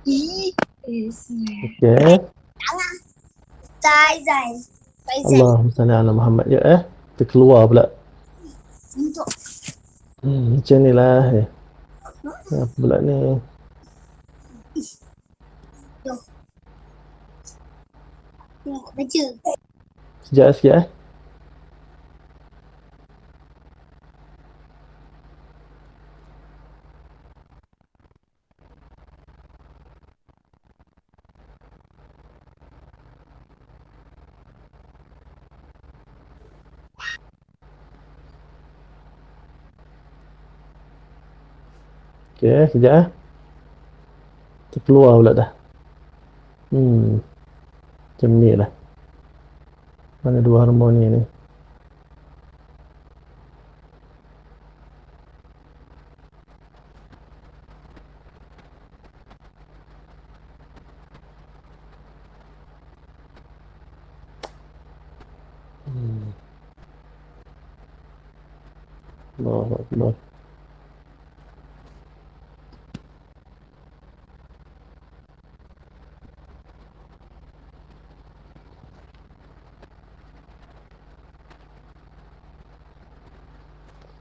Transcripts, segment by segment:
Okey. Faizal. Allahumma salli ala Muhammad. Ya terkeluar pula. Macam ni lah. Apa pula ni? Baca. Sekejap. Okey, sekejap. Terkeluar pula dah. Macam ni lah. Mana dua harmoni ni? Allahu Akbar.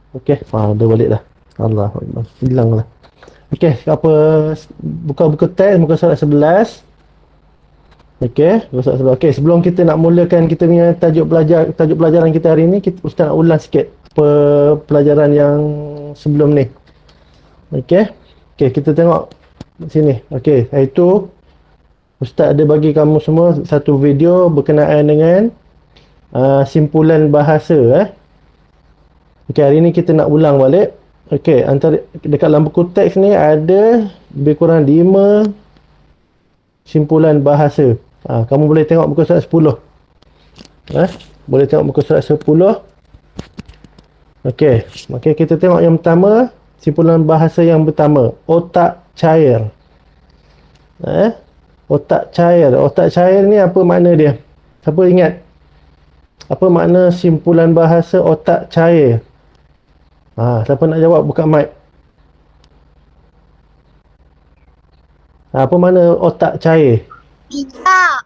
Okey, dah balik dah. Allahu Akbar. Hilang lah. Okey, apa buka buku teks muka surat 11. Okey, muka surat 11. Okey, sebelum kita nak mulakan kita punya tajuk pelajaran kita hari ni, Ustaz nak ulang sikit pelajaran yang sebelum ni. Okey. Okey, kita tengok sini. Okey, iaitu Ustaz ada bagi kamu semua satu video berkenaan dengan simpulan bahasa. Okey, hari ni kita nak ulang balik. Okey, antara dekat dalam buku teks ni ada lebih kurang 5 simpulan bahasa. Kamu boleh tengok muka surat 10. Boleh tengok muka surat 10. Okey, kita tengok yang pertama, simpulan bahasa yang pertama, otak cair. Otak cair. Otak cair ni apa makna dia? Siapa ingat? Apa makna simpulan bahasa otak cair? Siapa nak jawab buka mic. Apa makna otak cair? Bijak.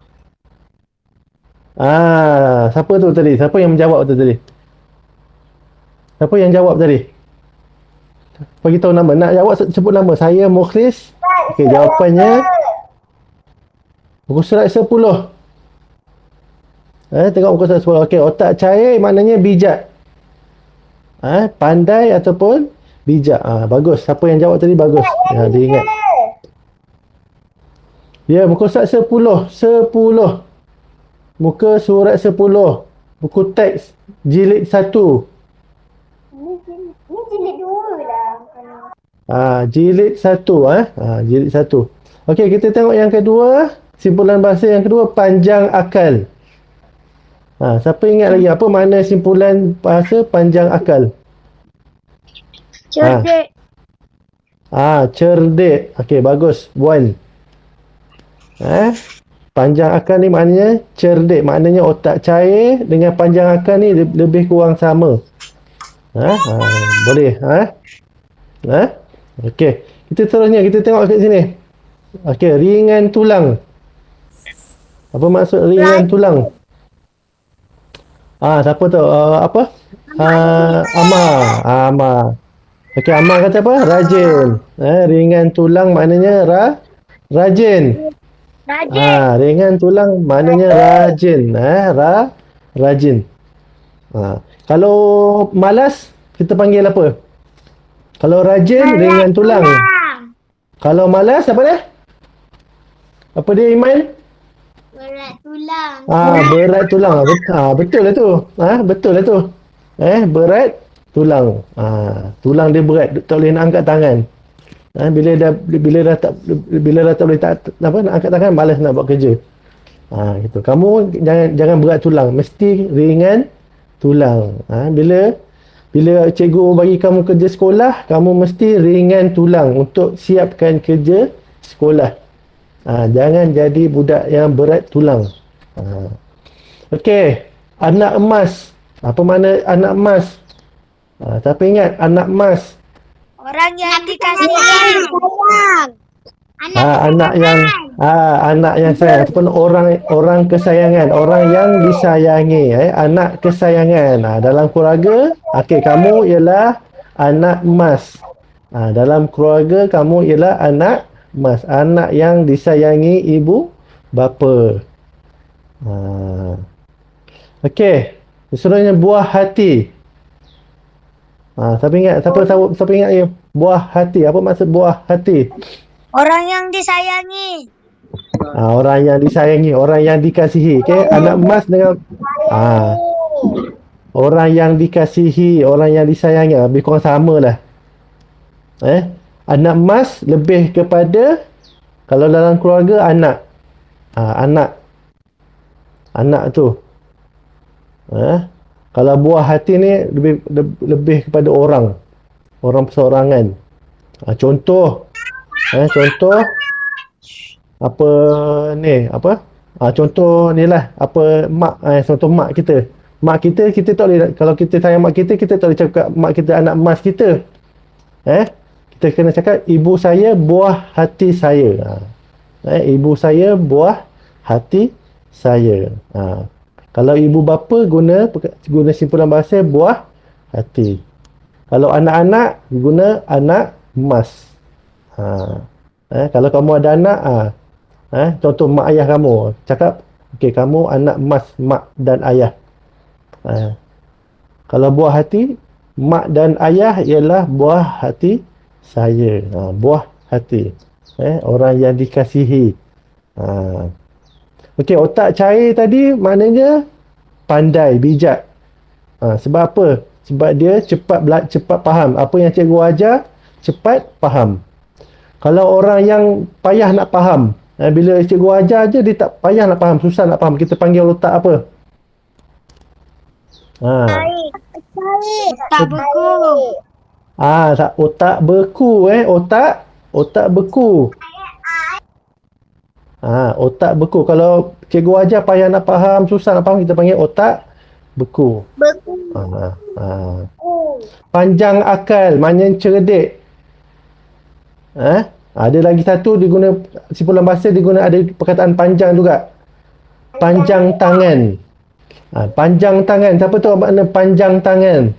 Siapa tu tadi? Siapa yang menjawab tu tadi? Siapa yang jawab tadi? Bagi tahu nama. Nak jawab sebut nama. Saya Mukhlis. Okey, jawapannya muka surat 10. Tengok muka surat 10. Okey, otak cair maknanya bijak. Pandai ataupun bijak. Bagus. Siapa yang jawab tadi bagus. Dia ingat. Ya, muka surat 10. 10. Muka surat 10. Buku teks jilid 1. Ni jilid 2 lah. Jilid 1. Jilid 1. Okey, kita tengok yang kedua. Simpulan bahasa yang kedua, panjang akal. Siapa ingat lagi apa makna simpulan bahasa panjang akal? Cerdik. Cerdik. Okey, bagus. 1. Panjang akal ni maknanya cerdik. Maknanya otak cair dengan panjang akal ni lebih kurang sama. Boleh. Okey. Kita terusnya, kita tengok kat sini. Okey, ringan tulang. Apa maksud ringan tulang? Siapa tu? Amar. Okey, Amar kata apa? Rajin. Ringan tulang maknanya rajin. Ringan tulang maknanya rajin. Rajin. Kalau malas, kita panggil apa? Kalau rajin, ringan tulang. Kalau malas, apa dia? Apa dia, Iman? Berat tulang. Berat tulang. Betul lah tu. Betul lah tu. Berat tulang. Tulang dia berat. Tak boleh nak angkat tangan. Bila dah tak boleh nak angkat tangan, malas nak buat kerja. Gitu. Kamu jangan berat tulang, mesti ringan tulang. Bila cikgu bagi kamu kerja sekolah, kamu mesti ringan tulang untuk siapkan kerja sekolah. Jangan jadi budak yang berat tulang. Okey, anak emas. Apa makna anak emas? Tapi ingat, anak emas Orang yang dikasih sayang. Anak yang sayang ataupun orang kesayangan, orang yang disayangi, anak kesayangan. Dalam keluarga, okey, kamu ialah anak emas. Dalam keluarga kamu ialah anak emas, anak yang disayangi ibu bapa. Ha. Okey, seterusnya buah hati. Siapa ingat? Siapa tahu? Siapa ingat ni? Buah hati. Apa maksud buah hati? Orang yang disayangi. Orang yang disayangi, orang yang dikasihi. Okey, anak emas dengan orang yang dikasihi, orang yang disayangi, lebih kurang sama lah. Anak emas lebih kepada, kalau dalam keluarga, anak. Anak tu. Kalau buah hati ni lebih kepada orang perseorangan. Contoh apa ni, contoh ni lah, mak, contoh mak kita. Mak kita tak boleh, kalau kita sayang mak kita tak boleh cakap mak kita anak emas kita. Kita kena cakap ibu saya buah hati saya. Ibu saya buah hati saya. Kalau ibu bapa guna simpulan bahasa buah hati. Kalau anak-anak guna anak emas. Kalau kamu ada anak, contoh mak ayah kamu, cakap okey, kamu anak emas mak dan ayah. Kalau buah hati, mak dan ayah ialah buah hati saya. Buah hati. Orang yang dikasihi. Okey, otak cair tadi maknanya pandai, bijak. Sebab apa? Sebab dia cepat faham. Apa yang cikgu ajar, cepat faham. Kalau orang yang payah nak faham, bila cikgu ajar je, dia tak payah nak faham, susah nak faham. Kita panggil otak apa? Tak beku. Otak beku. Otak beku. Otak beku. Kalau cikgu ajar payah nak faham, susah nak faham, kita panggil otak beku. Panjang akal, maknanya cerdik. Ada lagi satu, diguna simpulan bahasa, ada perkataan panjang juga. Panjang tangan. Panjang tangan. Siapa tahu makna panjang tangan?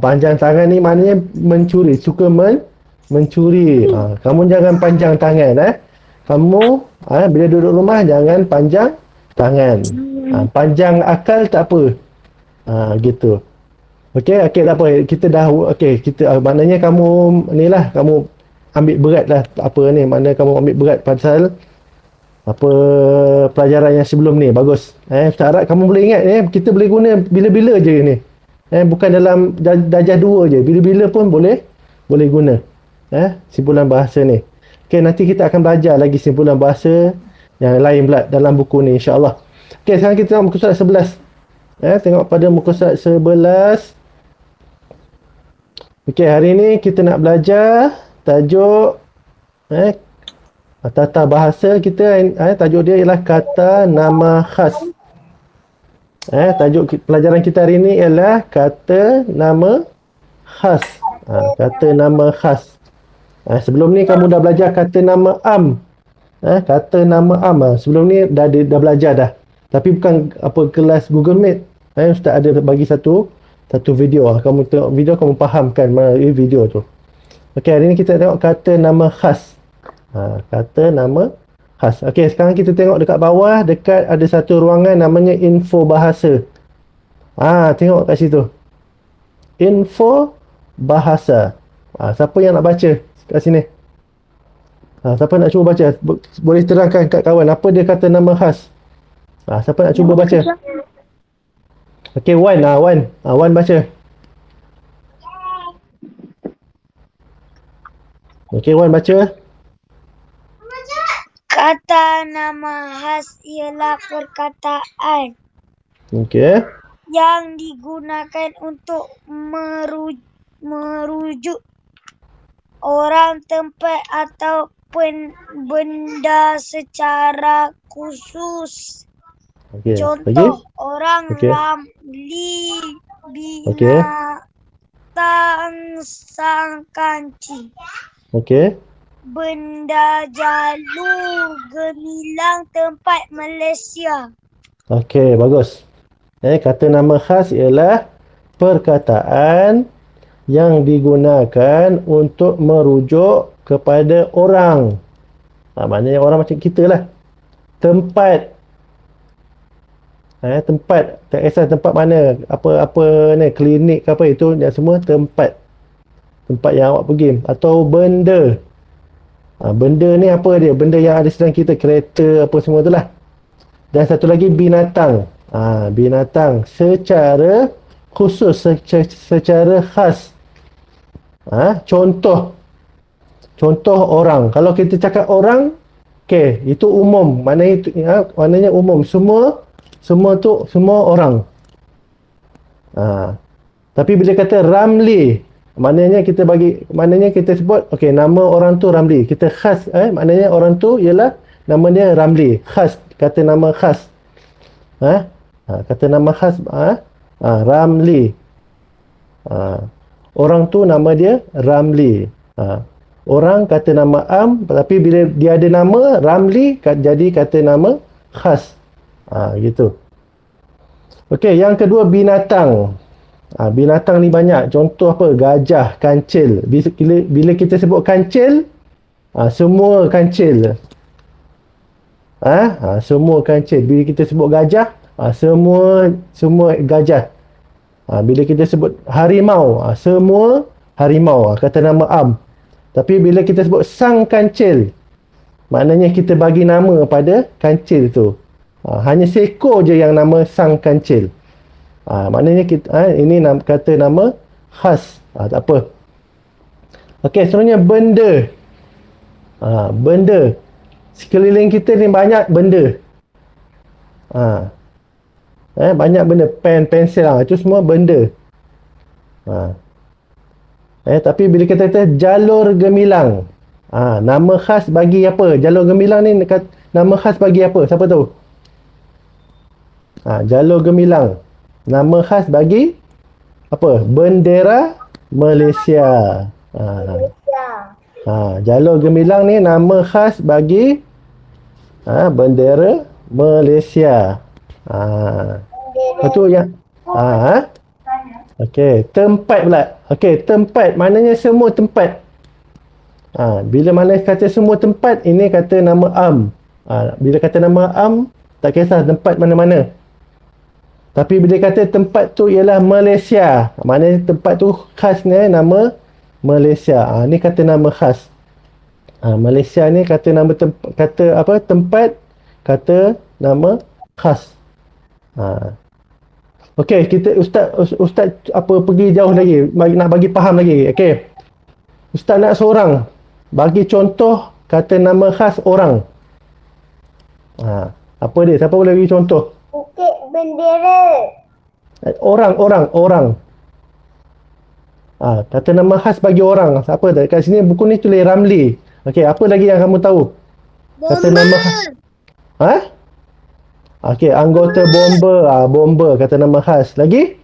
Panjang tangan ni maknanya mencuri, suka mencuri. Kamu jangan panjang tangan. Kamu bila duduk rumah jangan panjang tangan. Panjang akal tak apa. Gitu. Okey, tak apa. Kita dah maknanya kamu ni lah, kamu ambil berat lah apa ni, maknanya kamu ambil berat pasal apa pelajaran yang sebelum ni. Bagus. Ustaz harap kamu boleh ingat kita boleh guna bila-bila je ni. Bukan dalam darjah 2 je. Bila-bila pun boleh guna. Simpulan bahasa ni. Okey, nanti kita akan belajar lagi simpulan bahasa yang lain pula dalam buku ni, insya-Allah. Okey, sekarang kita tengok muka surat 11. Tengok pada muka surat 11. Okey, hari ni kita nak belajar tajuk tata bahasa kita. Tajuk dia ialah kata nama khas. Tajuk pelajaran kita hari ni ialah kata nama khas. Kata nama khas. Sebelum ni kamu dah belajar kata nama am. Kata nama am. Sebelum ni dah belajar dah. Tapi bukan apa kelas Google Meet. Ustaz ada bagi satu video. Kamu tengok video, kamu fahamkan melalui video tu. Okey, hari ni kita tengok kata nama khas. Kata nama khas. Okey, sekarang kita tengok dekat bawah, dekat ada satu ruangan namanya info bahasa. Tengok kat situ. Info bahasa. Siapa yang nak baca kat sini? Siapa nak cuba baca? Boleh terangkan kat kawan apa dia kata nama khas. Siapa nak cuba baca? Okey, Wan. Wan baca. Okey, Wan baca. Kata nama khas ialah perkataan yang digunakan untuk merujuk orang, tempat atau benda secara khusus. Contoh, orang Ramli binatang Tang sang kancing. Okey. Benda jalur gemilang tempat Malaysia. Okey, bagus. Kata nama khas ialah perkataan yang digunakan untuk merujuk kepada orang. Maknanya orang macam kita lah. Tempat. Tempat. Tak kisah tempat mana. Apa-apa ni, klinik ke apa itu, yang semua tempat. Tempat yang awak pergi. Atau benda. Benda ni apa dia? Benda yang ada sedang kita. Kereta, apa semua tu lah. Dan satu lagi binatang. Binatang secara khusus, secara khas. Contoh orang. Kalau kita cakap orang, okey, itu umum. Maknanya umum. Semua orang. Tapi bila kata Ramli, maknanya kita sebut, okey, nama orang tu Ramli. Kita khas, maknanya orang tu ialah nama dia Ramli. Khas, kata nama khas. Kata nama khas, Ramli. Orang tu nama dia Ramli. Orang kata nama am, tapi bila dia ada nama Ramli, jadi kata nama khas. Gitu. Okey, yang kedua binatang. Binatang ni banyak. Contoh apa? Gajah, kancil. Bila kita sebut kancil, semua kancil. Semua kancil. Bila kita sebut gajah, semua gajah. Bila kita sebut harimau, semua harimau. Kata nama am. Tapi bila kita sebut sang kancil, maknanya kita bagi nama pada kancil tu. Hanya seekor je yang nama sang kancil. Maknanya kita, ini kata nama khas. Tak apa. Okey, seterusnya benda. Benda. Sekeliling kita ni banyak benda. Banyak benda. Pen, pensel, itu semua benda. Tapi bila kita kata jalur gemilang, nama khas bagi apa? Jalur gemilang ni nama khas bagi apa? Siapa tahu? Jalur gemilang. Nama khas bagi apa? Bendera Malaysia. Jalur gemilang ni nama khas bagi bendera Malaysia. Lepas tu yang okey, tempat pula. Okey, tempat maknanya semua tempat. Bila mana kata semua tempat, ini kata nama am. Bila kata nama am, tak kisah tempat mana-mana. Tapi bila kata tempat tu ialah Malaysia, maknanya tempat tu khasnya nama Malaysia. Ni kata nama khas. Malaysia ni kata nama tempat, kata nama khas. Okey, kita ustaz apa pergi jauh lagi, nak bagi faham lagi. Okey. Ustaz nak seorang bagi contoh kata nama khas orang. Apa dia? Siapa boleh bagi contoh? Bukit Bendera. Orang. Kata nama khas bagi orang. Apa tak? Kat sini buku ni tulis Ramli. Okey, apa lagi yang kamu tahu? Kata nama khas. Okey, anggota bomber. Bomber kata nama khas. Lagi?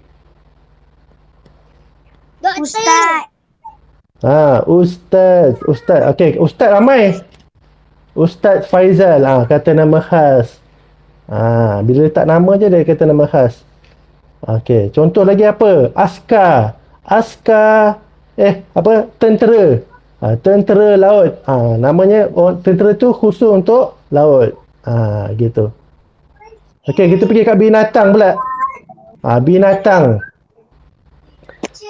Ustaz. Ustaz. Okey, ustaz ramai. Ustaz Faizal. Kata nama khas. Bila letak nama je dia kata nama khas. Okey, contoh lagi apa? Askar. Tentera. Tentera laut. Namanya tentera tu khusus untuk laut. Gitu. Okey, kita pergi kat binatang pula. Binatang.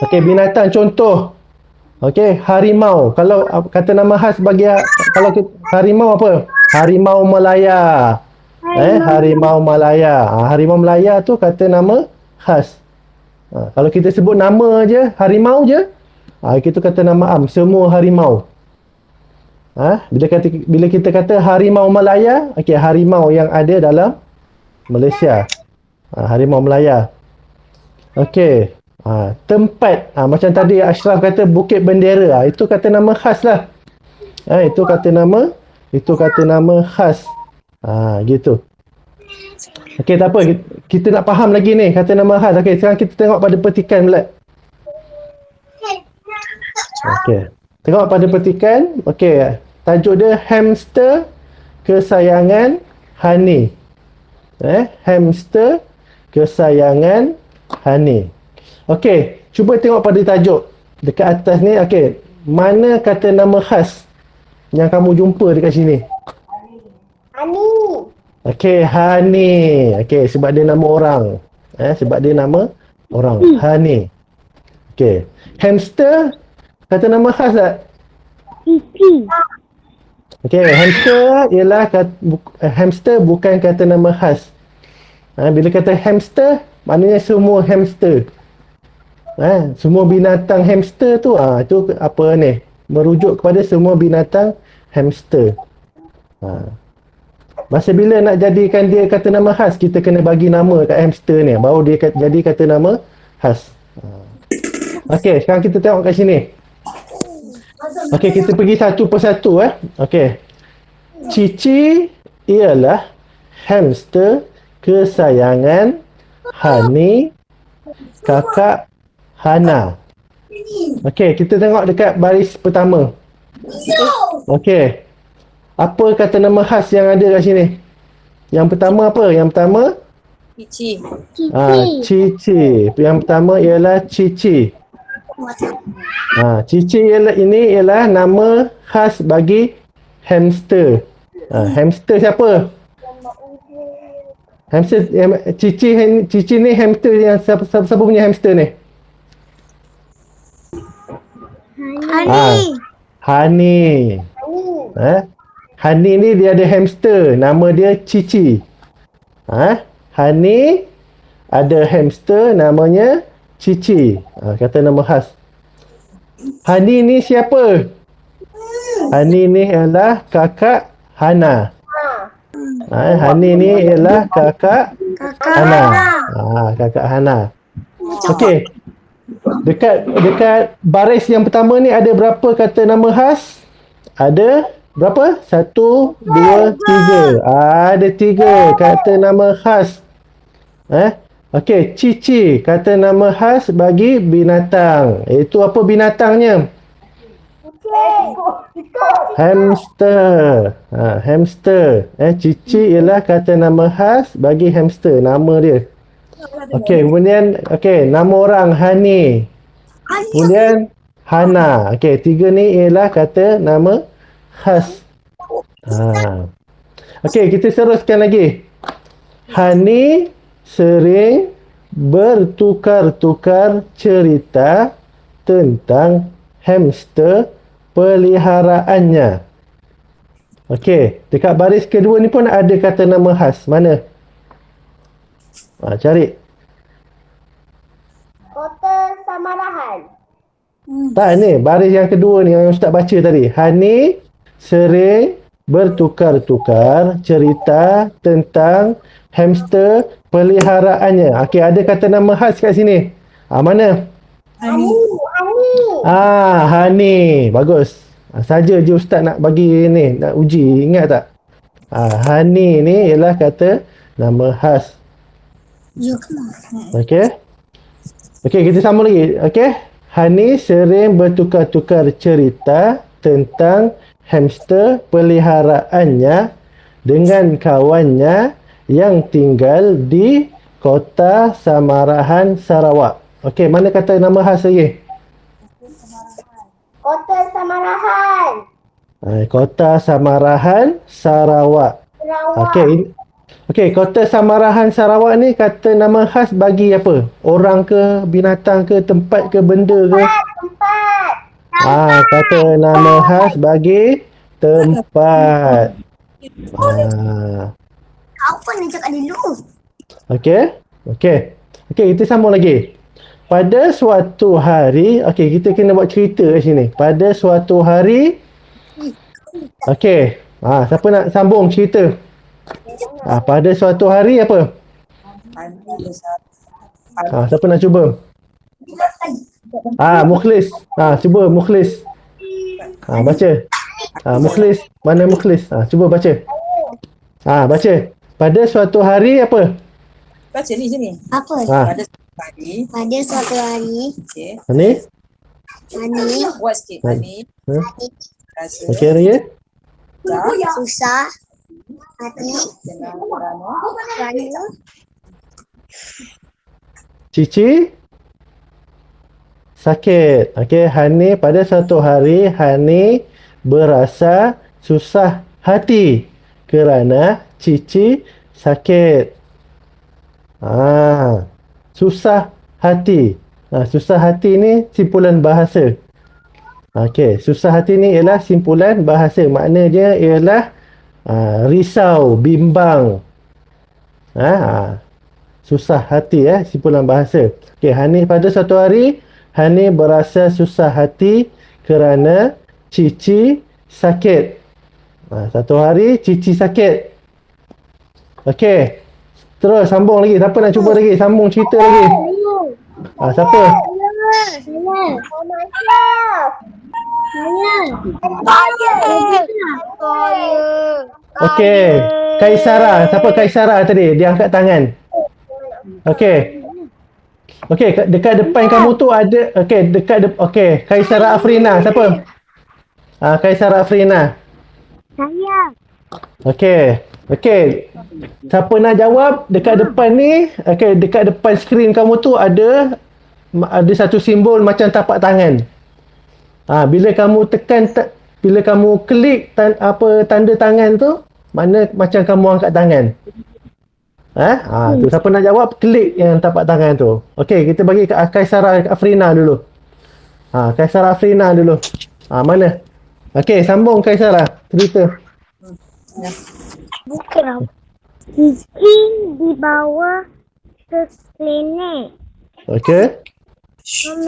Okey, binatang contoh. Okey, harimau. Kalau kata nama khas bagi harimau apa? Harimau Malaya. Harimau Malaya. Harimau Malaya tu kata nama khas. Kalau kita sebut nama je, harimau je, kita kata nama am, semua harimau. Bila kita kata harimau Malaya, okey, harimau yang ada dalam Malaysia. Harimau Malaya. Okey. Tempat. Macam tadi Ashraf kata Bukit Bendera. Itu kata nama khas lah. Itu kata nama khas. Gitu. Okey, tak apa. Kita nak faham lagi ni kata nama khas. Okey, sekarang kita tengok pada petikan pula. Okey. Tengok pada petikan. Okey. Tajuk dia hamster kesayangan Hani. Hamster kesayangan Hani. Okey, cuba tengok pada tajuk. Dekat atas ni, okey. Mana kata nama khas yang kamu jumpa dekat sini? Hani. Okey, Hani. Okey, sebab dia nama orang. Sebab dia nama orang. Hani. Okey. Hamster kata nama khas tak? Cici. Okey, hamster ialah hamster bukan kata nama khas. Bila kata hamster, maknanya semua hamster. Semua binatang hamster tu, tu apa ni? Merujuk kepada semua binatang hamster. Masa bila nak jadikan dia kata nama khas, kita kena bagi nama kat hamster ni. Baru dia jadi kata nama khas. Okey, sekarang kita tengok kat sini. Okey, kita pergi satu persatu. Okey. Cici ialah hamster kesayangan Hani, kakak Hana. Okey, kita tengok dekat baris pertama. Okey. Apa kata nama khas yang ada kat sini? Yang pertama apa? Yang pertama? Cici. Cici. Yang pertama ialah Cici. Cici ialah nama khas bagi hamster. Hamster siapa? Hamster Cici ni hamster yang siapa punya hamster ni? Hani. Hani. Hani ni dia ada hamster, nama dia Cici. Hani ada hamster namanya Cici. Kata nama khas. Hani ni siapa? Hani ni ialah kakak Hana. Hani ni ialah kakak Hana. Kakak Hana. Okey. Dekat baris yang pertama ni ada berapa kata nama khas? Ada berapa? 1, 2, 3. Ada 3 kata nama khas. Okey, Cici kata nama khas bagi binatang. Itu apa binatangnya? Hamster. Hamster. Cici ialah kata nama khas bagi hamster, nama dia. Okey, kemudian nama orang Hani. Kemudian Hana. Okey, 3 ni ialah kata nama khas. Okey, kita teruskan lagi. Hani sering bertukar-tukar cerita tentang hamster peliharaannya. Okey, dekat baris kedua ni pun ada kata nama khas. Mana? Cari. Kota Samarahan. Tak, ni baris yang kedua ni yang Ustaz baca tadi. Hani sering bertukar-tukar cerita tentang hamster peliharaannya. Okey, ada kata nama khas kat sini. Mana? Hani. Hani. Bagus. Saja je Ustaz nak bagi ni, nak uji. Ingat tak? Hani ni ialah kata nama khas. Okey. Okey, kita sambung lagi. Okey. Hani sering bertukar-tukar cerita tentang hamster peliharaannya dengan kawannya yang tinggal di Kota Samarahan, Sarawak. Okey, mana kata nama khas lagi? Kota Samarahan. Kota Samarahan, Sarawak. Okey, Kota Samarahan, Sarawak ni kata nama khas bagi apa? Orang ke, binatang ke, tempat ke, benda ke? Tempat. Kata nama khas bagi tempat. Apa nak cakap dulu? Okey, kita sambung lagi. Pada suatu hari, okey, kita kena buat cerita kat sini. Pada suatu hari, okey, siapa nak sambung cerita? Pada suatu hari apa? Siapa nak cuba? Mukhlis. Cuba Mukhlis. Baca. Mukhlis, mana Mukhlis? Cuba baca. Baca. Pada suatu hari apa? Baca ni sini. Apa? Pada suatu hari. Pada suatu hari. Okey. Ni? Hani. Buat sikit. Hani. Ha? Rasa. Okey lagi? Susah. Hati. Kerana. Kerana. Cici sakit. Okey, Hani pada satu hari Hani berasa susah hati kerana Cici sakit. Susah hati. Susah hati ni simpulan bahasa. Okey, susah hati ni ialah simpulan bahasa. Makna dia ialah risau, bimbang. Susah hati simpulan bahasa. Okey, Hani pada satu hari Hani berasa susah hati kerana Cici sakit. Satu hari Cici sakit. Okey. Terus sambung lagi. Siapa nak cuba lagi? Sambung cerita lagi. Siapa? Okey. Kaisara. Siapa Kaisara tadi? Dia angkat tangan. Okey. Okey, dekat depan kamu tu ada okey, Kaisara Afrina. Siapa? Kaisara Afrina. Saya. Okey. Okey. Siapa nak jawab dekat depan ni? Okey, dekat depan skrin kamu tu ada satu simbol macam tapak tangan. Bila kamu tekan bila kamu klik tanda tangan tu, mana macam kamu angkat tangan. Tu siapa nak jawab klik yang tapak tangan tu. Okey, kita bagi Kaisara Afrina dulu. Kaisara Afrina dulu. Mana? Okey, sambung Kaisara. Cerita. Bukan. Cici dibawa ke klinik. Okey.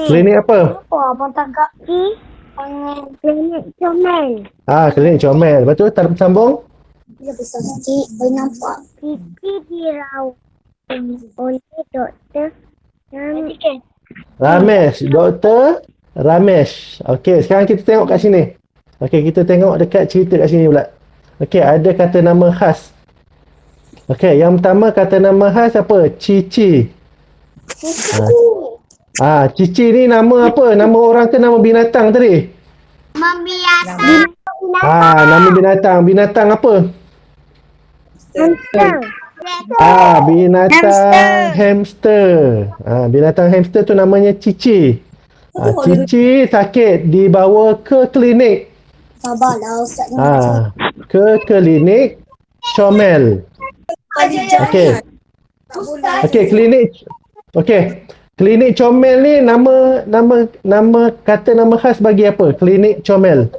Klinik apa? Abang tangkap klinik comel. Klinik comel. Lepas tu sambung. Bila besar sikit, boleh nampak. Cici dirawat oleh doktor Ramesh. Doktor Ramesh. Okey, sekarang kita tengok kat sini. Okey, kita tengok dekat cerita kat sini pula. Okey, ada kata nama khas. Okey, yang pertama kata nama khas apa? Cici. Cici ni nama apa? Nama orang ke nama binatang tadi? Membiarkan. Nama binatang. Binatang apa? Hamster. Binatang hamster. Binatang hamster tu namanya Cici. Cici sakit dibawa ke klinik. Sabarlah Ustaz. Ke klinik comel. Okey. Okey, klinik. Okey. Klinik comel ni nama kata nama khas bagi apa? Klinik comel.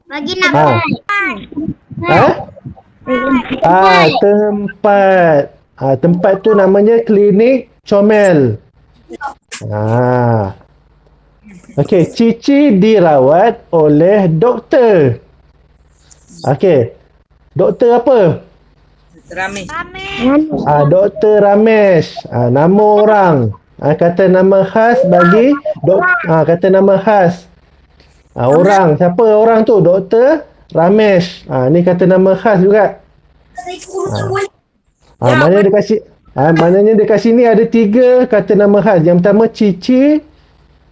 Bagi nak Tempat. Tempat tu namanya klinik comel. Okey, Cici dirawat oleh doktor. Okey. Doktor apa? Ramai. Doktor Ramesh. Nama orang. Kata nama khas bagi kata nama khas. Orang. Siapa orang tu? Doktor Ramesh. Ni kata nama khas juga. Maknanya dekat sini ada 3 kata nama khas. Yang pertama Cici.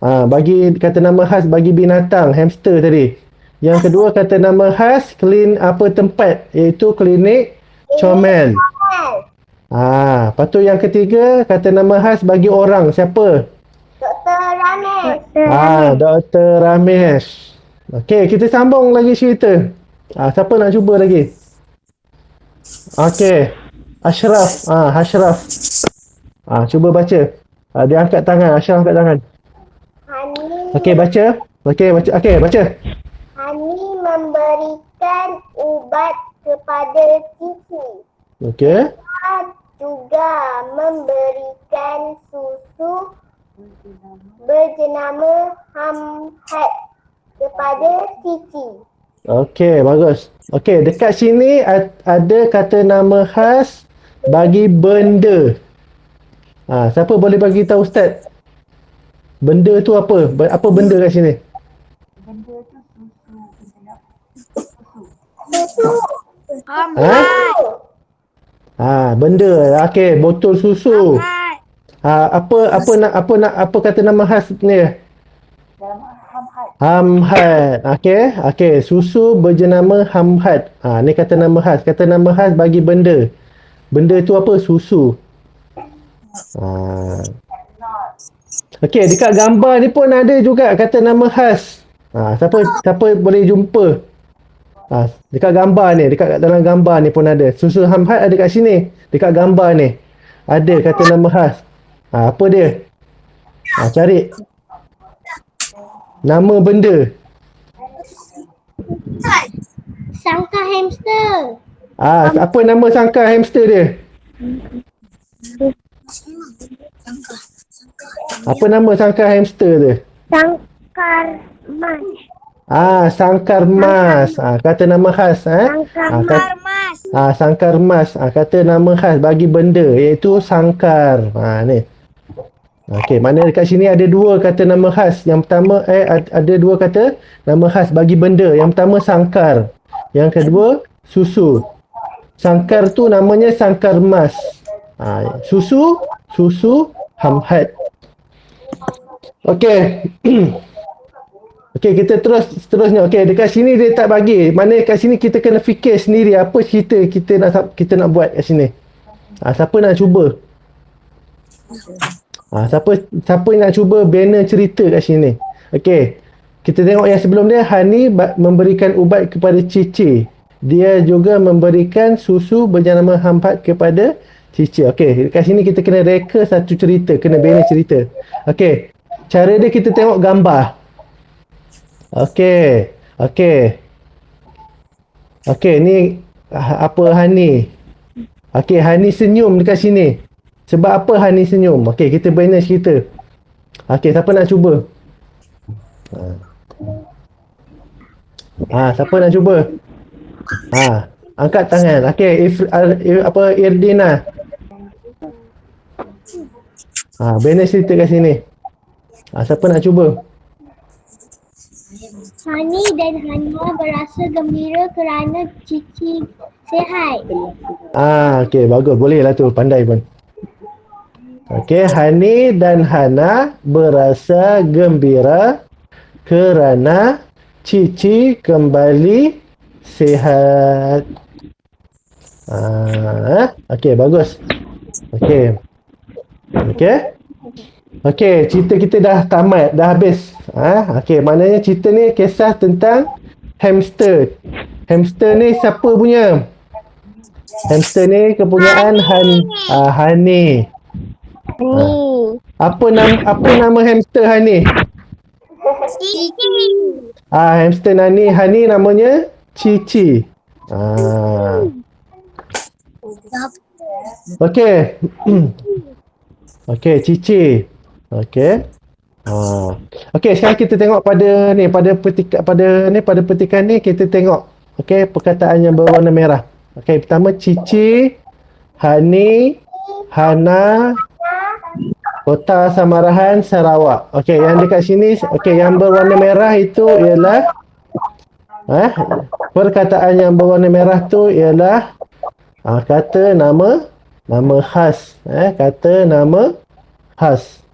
Bagi kata nama khas bagi binatang hamster tadi. Yang kedua kata nama khas tempat, iaitu klinik comel. Lepas tu yang ketiga kata nama khas bagi orang. Siapa? Doktor Ramesh. Doktor Ramesh. Okey, kita sambung lagi cerita. Siapa nak cuba lagi? Okey. Ashraf. Ashraf. Cuba baca. Dia angkat tangan. Ashraf angkat tangan. Okey, baca. Okey, baca. Okey, baca. Hani memberikan ubat kepada Cici. Okey. Dia juga memberikan susu berjenama Hamhat kepada Cici. Okey, bagus. Okey, dekat sini ada kata nama khas bagi benda. Siapa boleh bagi tahu Ustaz? Benda tu apa? Apa benda kat sini? Susu. Benda. Okey, botol susu. Apa kata nama khas ni? Hamhat. Okey, okey. Susu berjenama hamhat. Ni kata nama khas. Kata nama khas bagi benda. Benda tu apa? Susu. Okey, dekat gambar ni pun ada juga kata nama khas. Siapa boleh jumpa? Dekat gambar ni, dekat dalam gambar ni pun ada. Susu hamhat ada kat sini. Dekat gambar ni. Ada kata nama khas. Apa dia? Cari. Nama benda. Sangka hamster. Apa nama sangkar hamster dia? Apa nama sangkar hamster dia? Sangkar mas. Sangkar mas. Kata nama khas. Sangkar mas. Sangkar mas. Kata nama khas bagi benda iaitu sangkar. Ni. Okey, mana dekat sini ada dua kata nama khas. Yang pertama ada dua kata nama khas bagi benda. Yang pertama sangkar. Yang kedua susu. Sangkar tu namanya sangkar mas. Susu hamhat. Okey. Okey, kita seterusnya. Okey, dekat sini dia tak bagi. Mana dekat sini kita kena fikir sendiri apa cerita kita nak buat kat sini. Siapa nak cuba? Siapa yang nak cuba banner cerita kat sini? Okey. Kita tengok yang sebelum dia, Hani memberikan ubat kepada Cici. Dia juga memberikan susu bernama hamhat kepada Cici. Okey, kat sini kita kena reka satu cerita, kena banner cerita. Okey. Cara dia kita tengok gambar. Okey, ni apa Hani? Okey, Hani senyum dekat sini. Sebab apa Hani senyum? Okey, kita banner cerita. Okey, siapa nak cuba? Siapa nak cuba? Angkat tangan. Okey, Irdina. Banner cerita kat sini. Siapa nak cuba? Hani dan Hana berasa gembira kerana Cici sihat. Okey, bagus. Boleh lah tu. Pandai pun. Okey, Hani dan Hana berasa gembira kerana Cici kembali sihat. Okey, bagus. Okey, cerita kita dah tamat, dah habis. Okey, maknanya cerita ni kisah tentang hamster. Hamster ni siapa punya? Hamster ni kepunyaan Hani. Apa nama hamster Hani? Cici. Hamster Hani namanya Cici. Okey. Okey, Cici. Okey. Okey, sekarang kita tengok pada petikan ni kita tengok perkataan yang berwarna merah. Okey, pertama Cici, Hani, Hana, Kota Samarahan, Sarawak. Okey, yang dekat sini yang berwarna merah itu ialah perkataan yang berwarna merah tu ialah kata nama khas. Kata nama khas.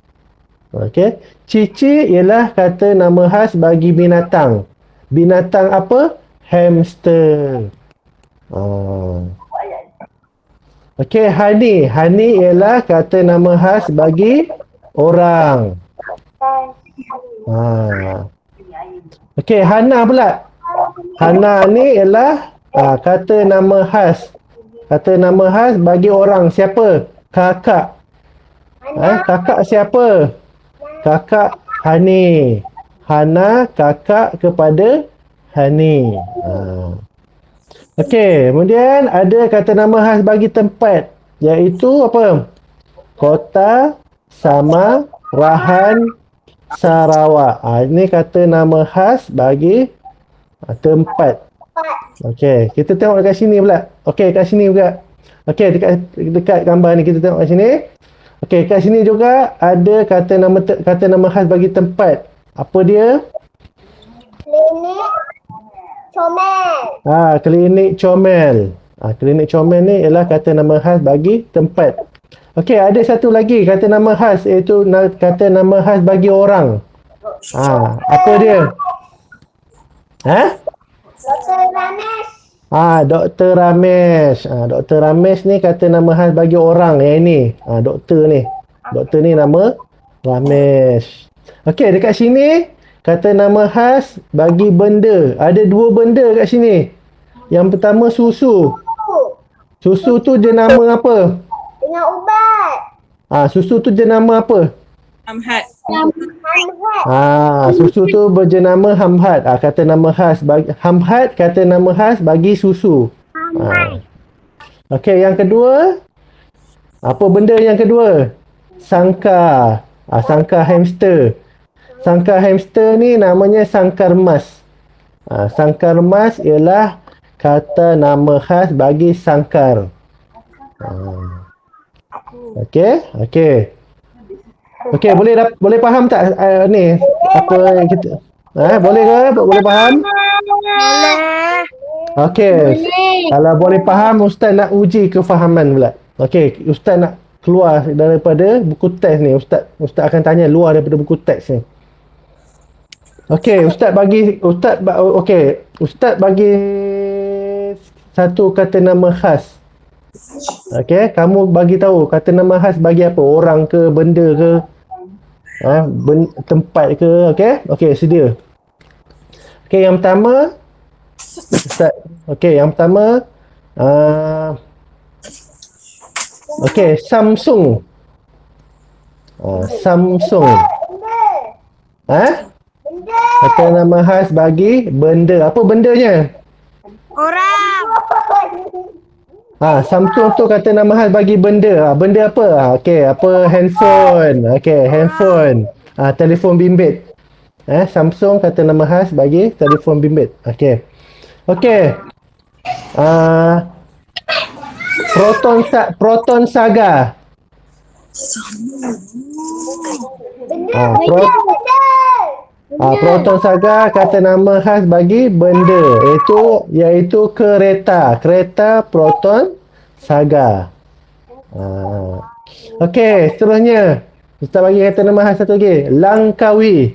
Okey. Cici ialah kata nama khas bagi binatang. Binatang apa? Hamster. Okey, Hani ialah kata nama khas bagi orang. Okey, Hana pula. Hana ni ialah kata nama khas. Kata nama khas bagi orang. Siapa? Kakak. Kakak siapa? Kakak Hani. Hana kakak kepada Hani. Okey, kemudian ada kata nama khas bagi tempat, iaitu apa? Kota Samarahan, Sarawak. Ini kata nama khas bagi tempat. Okey, kita tengok dekat sini pula. Okey, kat sini juga. Okey, dekat gambar ni kita tengok kat sini. Okey, kat sini juga ada kata nama khas bagi tempat. Apa dia? Klinik Comel. Klinik Comel. Klinik Comel ni ialah kata nama khas bagi tempat. Okey, ada satu lagi kata nama khas, iaitu kata nama khas bagi orang. Apa dia? Dr. Ramesh. Dr. Ramesh. Dr. Ramesh ni kata nama khas bagi orang yang ini. Doktor ni. Doktor ni nama Ramesh. Okey, dekat sini kata nama khas bagi benda. Ada dua benda kat sini. Yang pertama susu. Susu tu jenama apa? Dengan ubat. Susu tu jenama apa? Amhat. Susu tu berjenama Hamhat. Kata nama khas bagi Hamhat, kata nama khas bagi susu. Okey, yang kedua. Apa benda yang kedua? Sangkar. Sangkar hamster. Sangkar hamster ni namanya sangkar mas. Sangkar mas ialah kata nama khas bagi sangkar. Okey. Okey, boleh faham tak ni apa kita boleh ke? Boleh faham? Boleh. Okey. Kalau boleh faham, ustaz nak uji kefahaman pula. Okey, ustaz nak keluar daripada buku teks ni. Ustaz akan tanya luar daripada buku teks ni. Okey, ustaz bagi satu kata nama khas. Okey, kamu bagi tahu kata nama khas bagi apa? Orang ke, benda ke? Tempat ke? Okey, sedia. Okey, yang pertama ustaz. Okey, yang pertama okey, Samsung. Samsung. Kata nama khas bagi benda. Apa bendanya? Orang. Samsung tu kata nama khas bagi benda. Benda apa? Okey, apa? Handphone. Okey, handphone. Telefon bimbit. Samsung kata nama khas bagi telefon bimbit. Okey. Proton Saga. Proton Saga kata nama khas bagi benda, iaitu kereta Proton Saga. Okey, seterusnya ustaz bagi kata nama khas satu lagi, Langkawi.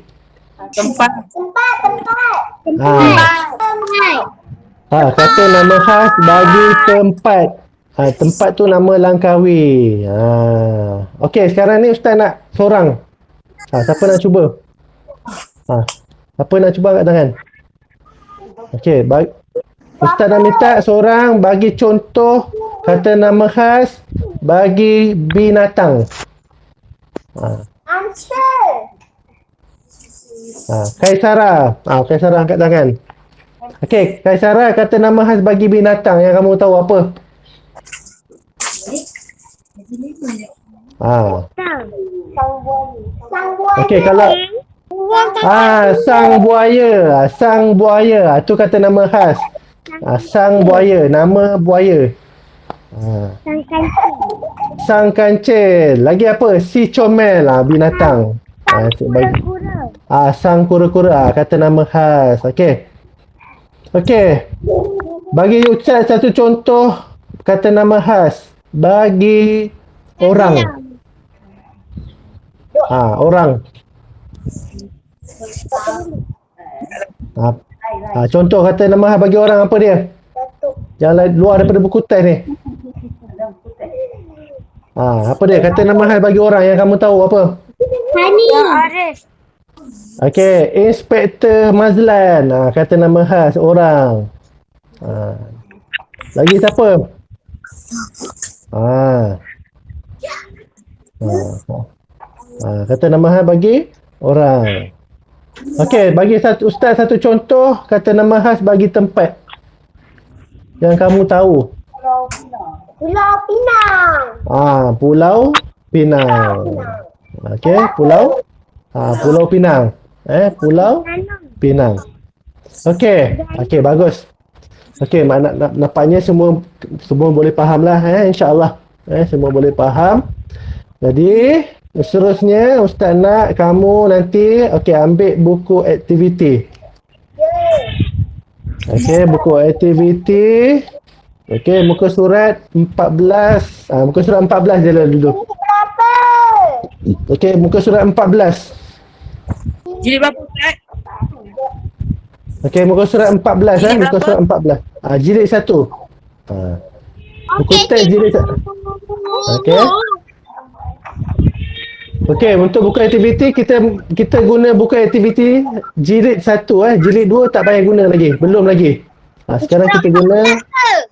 Tempat. Kata nama khas bagi tempat. Tempat tu nama Langkawi. Okey, sekarang ni ustaz nak seorang. Siapa nak cuba? Siapa nak cuba angkat tangan? Okey, ustaz nak minta seorang bagi contoh kata nama khas bagi binatang. Hamster. Kaisara. Kaisara angkat tangan. Okey, Kaisara kata nama khas bagi binatang yang kamu tahu apa? Okey, kalau sang buaya. Sang buaya. Tu kata nama khas. Sang buaya, nama buaya. Sang kancil. Lagi apa? Si comel, binatang. Sang kura-kura, kata nama khas. Okey. Bagi ustaz satu contoh kata nama khas bagi orang. Orang. Contoh kata nama khas bagi orang apa dia? Jangan luar daripada buku teks ni. Apa dia? Kata nama khas bagi orang yang kamu tahu apa? Hani. Arif. Okey, Inspektor Mazlan. Kata nama khas orang. Lagi siapa? Kata nama khas bagi orang. Okey, bagi ustaz satu contoh kata nama khas bagi tempat yang kamu tahu. Pulau Pinang. Pulau Pinang. Okey, Pulau Pinang. Pulau Pinang. Okey, bagus. Okey, nampaknya semua boleh faham lah, insya-Allah. Semua boleh faham. Jadi, seterusnya ustaz nak kamu nanti ambil buku aktiviti. Buku aktiviti. Muka surat 14. Muka surat 14 je lah dulu. Muka surat 14. Jilid berapa Ustaz? Okey, muka surat 14 Jilid muka berapa? surat 14. Jilid 1. Buku Okey, teks cikgu. jilid 1. Okey. Okey, untuk buku aktiviti kita guna buku aktiviti jilid 1 jilid 2 tak payah guna lagi, belum lagi. Sekarang kita guna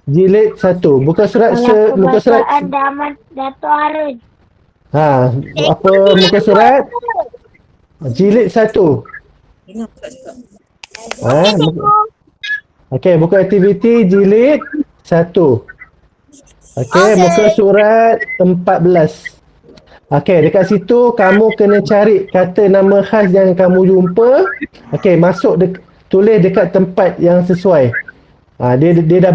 jilid 1. Buka surat muka surat Damat Dato' Arun. apa muka surat jilid 1. Dengar Ustaz cakap. Okey, buku aktiviti jilid 1. Okey, muka surat 14. Okey, dekat situ kamu kena cari kata nama khas yang kamu jumpa. Okey, tulis dekat tempat yang sesuai. Dia dah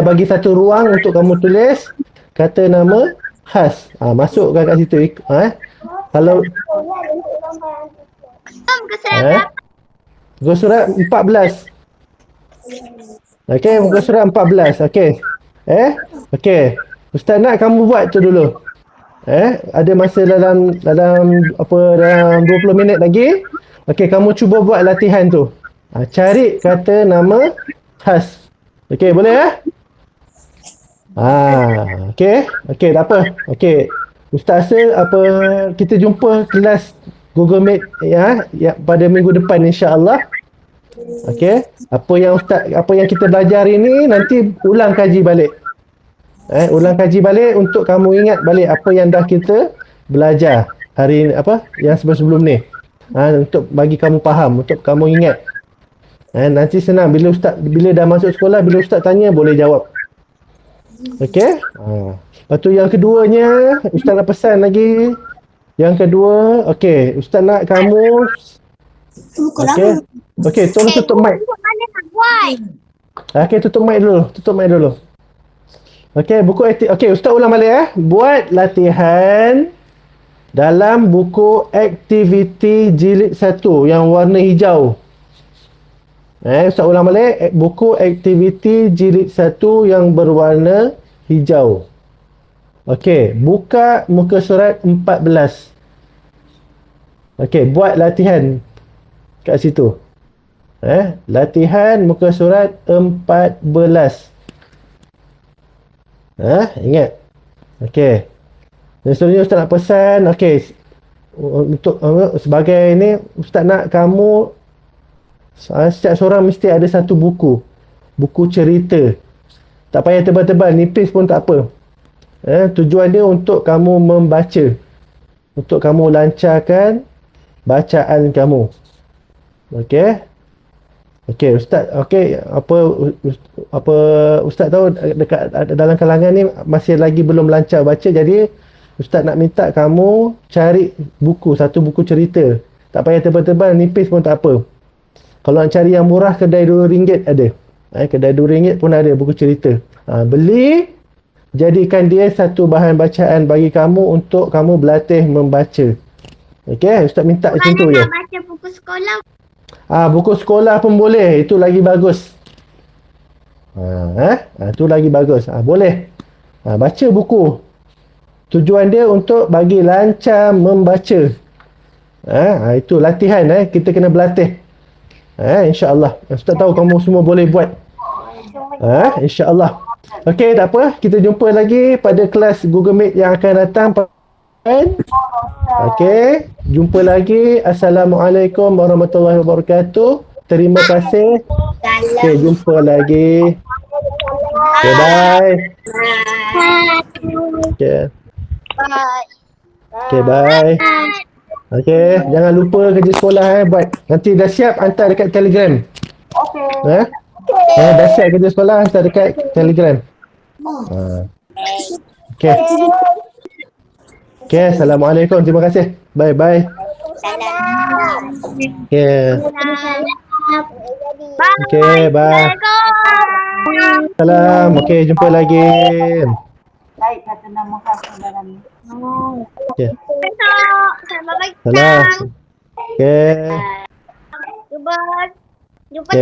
bagi satu ruang untuk kamu tulis kata nama khas. Masukkan kat situ. Kalau Muka surat berapa? muka surat 14. Okey, muka surat 14. Okey. Okey. Ustaz nak kamu buat tu dulu. Ada masa dalam 20 minit lagi. Okey, kamu cuba buat latihan tu. Cari kata nama khas. Okey, boleh Okey. Okey, tak apa. Okey. Ustaz rasa kita jumpa kelas Google Meet pada minggu depan insya-Allah. Okey. Apa yang kita belajar ini nanti ulang kaji balik. Ulang kaji balik untuk kamu ingat balik apa yang dah kita belajar hari ini, yang sebelum ni. Untuk bagi kamu faham, untuk kamu ingat. Nanti senang bila dah masuk sekolah, bila ustaz tanya boleh jawab. Okey? Lepas tu yang keduanya, ustaz nak pesan lagi. Yang kedua, okey, ustaz nak kamu okey, tolong tutup mic. Mana nak buat? Okey, tutup mic dulu. Okey, ustaz ulang balik Buat latihan dalam buku aktiviti jilid 1 yang warna hijau. Ustaz ulang balik, buku aktiviti jilid 1 yang berwarna hijau. Okey, buka muka surat 14. Okey, buat latihan kat situ. Latihan muka surat 14. Ingat. Okey. Dan seterusnya ustaz nak pesan, okey. Untuk sebagai ini ustaz nak kamu setiap seorang mesti ada satu buku. Buku cerita. Tak payah tebal-tebal, nipis pun tak apa. Tujuan dia untuk kamu membaca. Untuk kamu lancarkan bacaan kamu. Okey. Okey, ustaz, ustaz tahu dekat dalam kalangan ni masih lagi belum lancar baca, jadi ustaz nak minta kamu cari satu buku cerita. Tak payah tebal-tebal, nipis pun tak apa. Kalau nak cari yang murah, kedai RM2 ada. Kedai RM2 pun ada buku cerita. Beli, jadikan dia satu bahan bacaan bagi kamu untuk kamu berlatih membaca. Okey, ustaz minta macam tu je. Mana nak baca buku sekolah? Buku sekolah pun boleh. Itu lagi bagus. Itu lagi bagus. Boleh. Baca buku. Tujuan dia untuk bagi lancar membaca. Itu latihan. Kita kena berlatih. InsyaAllah. Ustaz tahu kamu semua boleh buat. InsyaAllah. Okey, tak apa. Kita jumpa lagi pada kelas Google Meet yang akan datang. Okey, jumpa lagi. Assalamualaikum warahmatullahi wabarakatuh. Terima kasih. Okey, jumpa lagi. Okay, bye. Okey. Okey, bye. Okey, jangan lupa kerja sekolah buat. Nanti dah siap hantar dekat Telegram. Okey. Dah siap kerja sekolah hantar dekat Telegram. Okey. Okey, assalamualaikum. Terima kasih. Bye bye. Okey. Okey, bye. Salam. Okey, jumpa lagi. Baik, kata nama khas dalam ni. Okey. Selamat pagi. Salam. Okey. Jumpa. Okey.